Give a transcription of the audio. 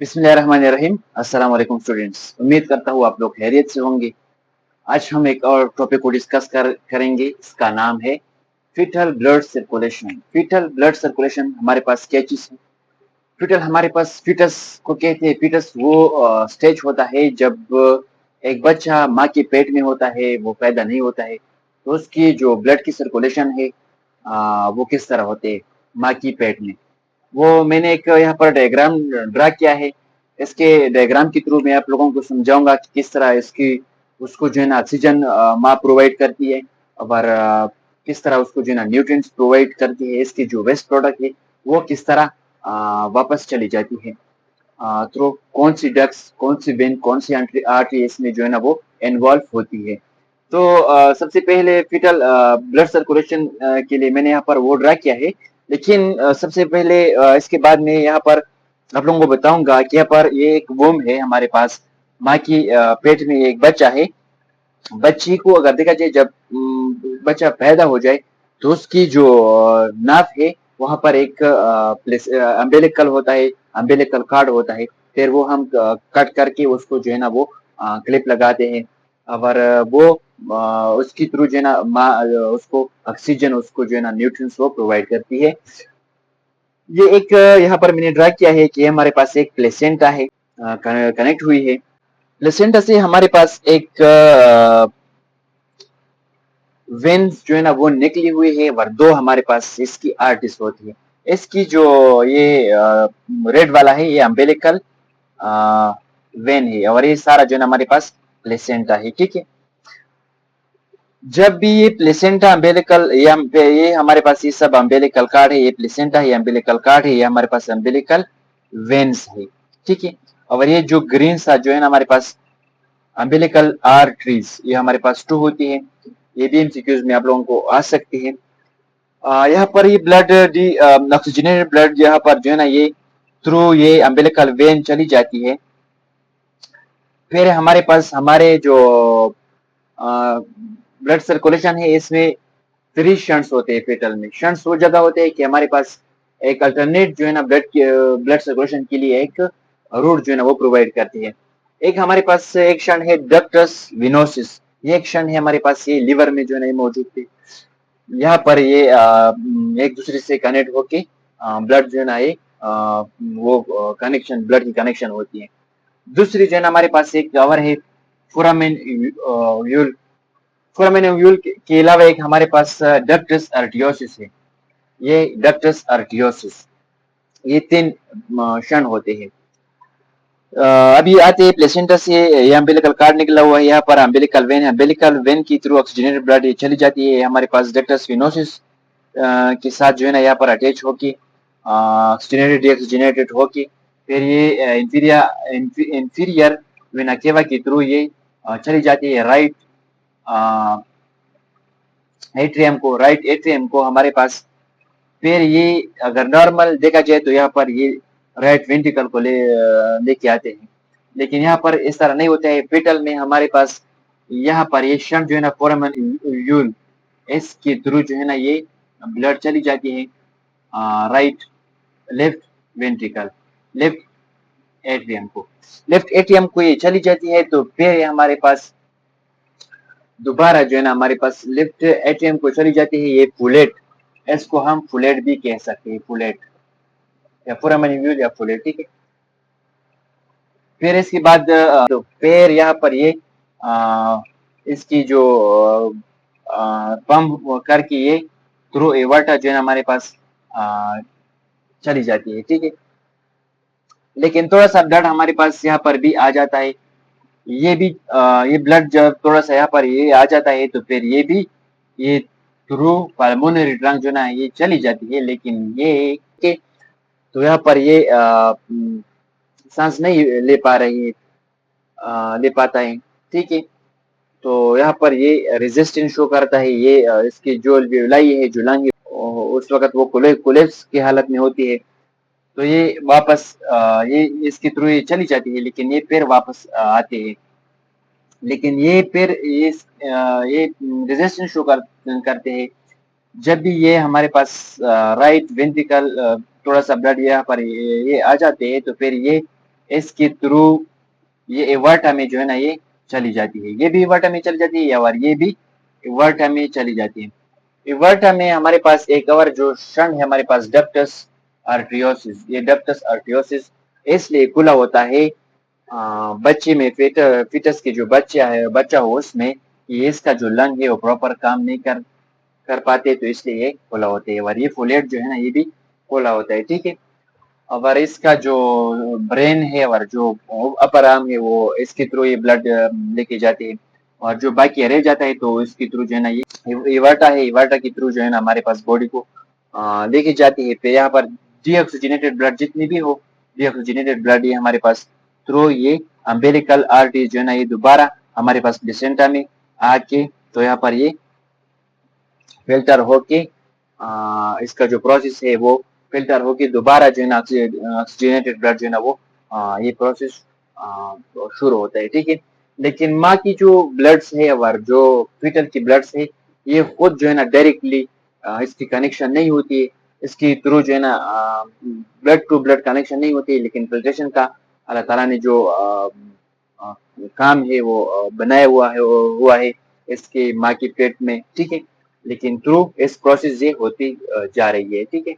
बिस्मिल्लाहिर्रहमानिर्रहीम। अस्सलाम वालेकुम स्टूडेंट्स। उम्मीद करता हूँ आप लोग खैरियत से होंगे। आज हम एक और टॉपिक को डिस्कस करेंगे। इसका नाम है foetal blood circulation. Foetal blood circulation हमारे पास क्या चीज है? फीटल हमारे पास फीटस को कहते हैं। फीटस वो स्टेज होता है जब एक बच्चा माँ के पेट में होता है, वो पैदा नहीं होता है, तो उसकी जो ब्लड की सर्कुलेशन है वो किस तरह होते हैं माँ की पेट में। वो मैंने एक यहाँ पर डायग्राम ड्रा किया है। इसके डायग्राम के थ्रू मैं आप लोगों को समझाऊंगा कि किस तरह इसकी उसको जो है ना ऑक्सीजन माँ प्रोवाइड करती है, और किस तरह उसको जो है ना न्यूट्रिएंट्स प्रोवाइड करती है। इसकी जो वेस्ट प्रोडक्ट है वो किस तरह वापस चली जाती है। तो कौन सी डक्स, कौन सी वेन, कौन सी आर्टरी इसमें जो है ना वो इन्वॉल्व होती है। तो सबसे पहले फीटल ब्लड सर्कुलेशन के लिए मैंने यहाँ पर वो ड्रा किया है। लेकिन सबसे पहले इसके बाद में यहाँ पर आप लोगों को बताऊंगा कि यहाँ पर ये एक वोम है हमारे पास। माँ की पेट में एक बच्चा है। बच्ची को अगर देखा जाए, जब बच्चा पैदा हो जाए तो उसकी जो नाभ है वहां पर एक अम्बेलिकल होता है, अम्बेलिकल कार्ड होता है। फिर वो हम कट करके उसको जो है ना वो क्लिप लगाते हैं, और वो उसकी थ्रू जो है ना माँ उसको ऑक्सीजन, उसको जो है ना न्यूट्रिएंट्स वो प्रोवाइड करती है। ये एक यहाँ पर मैंने ड्रा किया है कि हमारे पास एक प्लेसेंटा है, कनेक्ट हुई है। प्लेसेंटा से हमारे पास एक वेन्स जो है ना वो निकली हुई है, और दो हमारे पास इसकी आर्टरीज होती है। इसकी जो ये रेड वाला है ये अम्बेलिकल वेन है, और ये सारा जो है ना हमारे पास प्लेसेंटा है। ठीक है। जब भी ये प्लेसेंटा अम्बेलिकल, ये हमारे पास ये सब अम्बेलिकल कार्ड है, ये प्लेसेंटा है, ये अम्बेलिकल कार्ड है, ये हमारे पास अम्बेलिकल वेन्स है। ठीक है। और ये जो ग्रीन सा जो है ना हमारे पास अम्बेलिकल आर्टरीज, ये हमारे पास 2 होती है। ये भी एमसीक्यूज में आप लोगों को आ सकती है। यहाँ पर ये ब्लड डी ऑक्सीजनेटेड ब्लड यहाँ पर जो है ना ये थ्रू ये अम्बेलिकल वेन चली जाती है। फिर हमारे पास हमारे जो ब्लड सर्कुलेशन है इसमें 3 शंट्स होते हैं। फेटल में शंट्स वो जगह होते हैं कि हमारे पास एक अल्टरनेट जो है ना ब्लड सर्कुलेशन के लिए एक रूट जो है ना वो प्रोवाइड करती है। एक हमारे पास एक शंट है डक्टस विनोसिस। ये एक शंट है हमारे पास, ये लिवर में जो है ना ये मौजूद है। यहाँ पर ये एक दूसरे से कनेक्ट होके ब्लड जो है ना ये वो कनेक्शन, ब्लड की कनेक्शन होती है। दूसरी जो है ना हमारे पास एक कवर है फोरामेन व्यूल। फोरामेन व्यूल के अलावा एक हमारे पास डक्टस आर्टियोसिस है। ये डक्टस आर्टियोसिस, ये 3 क्षण होते हैं। अभी आते हैं प्लेसेंटा से। ये अम्बिलिकल कार्ड निकला हुआ है, यहाँ पर अम्बिलिकल वेन है। अम्बिलिकल वेन के थ्रू ऑक्सीजनेटेड ब्लड ये चली जाती है हमारे पास डक्टस विनोसिस के साथ जो है ना यहाँ पर अटैच होके ऑक्सीजनेटेड डीऑक्सीजनेटेड होके फिर ये इंफीरियर वेना केवा के थ्रू ये चली जाती है राइट एट्रियम को, राइट एट्रियम को हमारे पास। फिर ये अगर नॉर्मल देखा जाए तो यहाँ पर ये राइट वेंट्रिकल को लेके आते हैं। लेकिन यहाँ पर इस तरह नहीं होता है। फीटल में हमारे पास यहाँ पर ये शंट जो है ना फोरामेन यूल, इसके थ्रू जो है ना ये ब्लड चली जाती है right left ventricle, left atrium को। लेफ्ट एट्रियम को ये चली जाती है तो फिर ये हमारे पास दोबारा जो है ना हमारे पास लेफ्ट एट्रियम को चली जाती है ये फुलेट। इसको हम फुलेट भी कह सकते हैं, फुलेट या फोरामेन यूल या फुलेट। ठीक है। फिर इसके बाद तो फिर यहाँ पर ये इसकी जो पंप करके ये थ्रू एवर्टा जो है ना हमारे पास चली जाती है। ठीक है। लेकिन थोड़ा सा ब्लड हमारे पास यहाँ पर भी आ जाता है। ये भी ये ब्लड जब थोड़ा सा यहाँ पर ये आ जाता है तो फिर ये भी ये थ्रू पल्मोनरी ट्रंक जो ना ये चली जाती है। लेकिन ये के तो यहाँ पर ये सांस नहीं ले पा रही है, ले पाता है। ठीक है। तो यहाँ पर ये रेजिस्टेंस शो करता है। ये इसकी जो alveoli है, जो लंग है, उस वक्त वो कोलेप्स की हालत में होती है। तो ये वापस ये इसके थ्रू ये चली जाती है, लेकिन ये फिर वापस आते हैं। लेकिन ये फिर ये रेजिस्टेंस शो करते हैं जब भी ये हमारे पास राइट वेंट्रिकल थोड़ा सा ब्लड यहाँ पर ये आ जाते हैं तो फिर ये इसके थ्रू ये एवर्टा में जो है ना ये चली जाती है, ये भी एवर्टा में चली जाती है और ये भी एवर्टा में चली जाती है। एवर्टा में हमारे पास एक और जो शंख है हमारे पास डक्टस आर्टरियोसिस, ये डक्टस आर्टरियोसिस इसलिए खुला होता है बच्चे में फिटस के जो बच्चा हो उसमें ये इसका जो लंग है वो प्रॉपर काम नहीं कर कर पाते, तो इसलिए ये खुला होते हैं और ये फोलेट जो है ना ये भी खुला होता है, ठीक है। और इसका जो ब्रेन है और जो अपर आर्म है वो इसके थ्रू ये ब्लड लेके जाते हैं और जो बाकी रह जाता है तो इसके थ्रू जो है ना ये इवर्टा है, इवर्टा के थ्रू जो है ना हमारे पास बॉडी को लेके जाती है। फिर यहाँ पर डीऑक्सीजनेटेड ब्लड जितनी भी हो, डीऑक्सीजनेटेड ब्लड ये हमारे पास थ्रू ये अम्बेलिकल आर्टरी जो है ना ये दोबारा हमारे पास प्लेसेंटा में आके तो यहाँ पर ये फिल्टर होके इसका जो प्रोसेस है वो फिल्टर होके दोबारा जो है ना ऑक्सीजनेटेड ब्लड जो है ना वो ये प्रोसेस शुरू होता है, ठीक है। लेकिन माँ की जो ब्लड्स है और जो फीटल की ब्लड्स है ये खुद जो है ना डायरेक्टली इसकी कनेक्शन नहीं होती है, इसकी थ्रू जो है ना ब्लड टू ब्लड कनेक्शन नहीं होती है, लेकिन फिल्ट्रेशन का अल्लाह ताला ने जो अ, काम है वो बनाया हुआ है इसके माँ की पेट में, ठीक है। लेकिन थ्रू इस प्रोसेस ये होती जा रही है, ठीक है।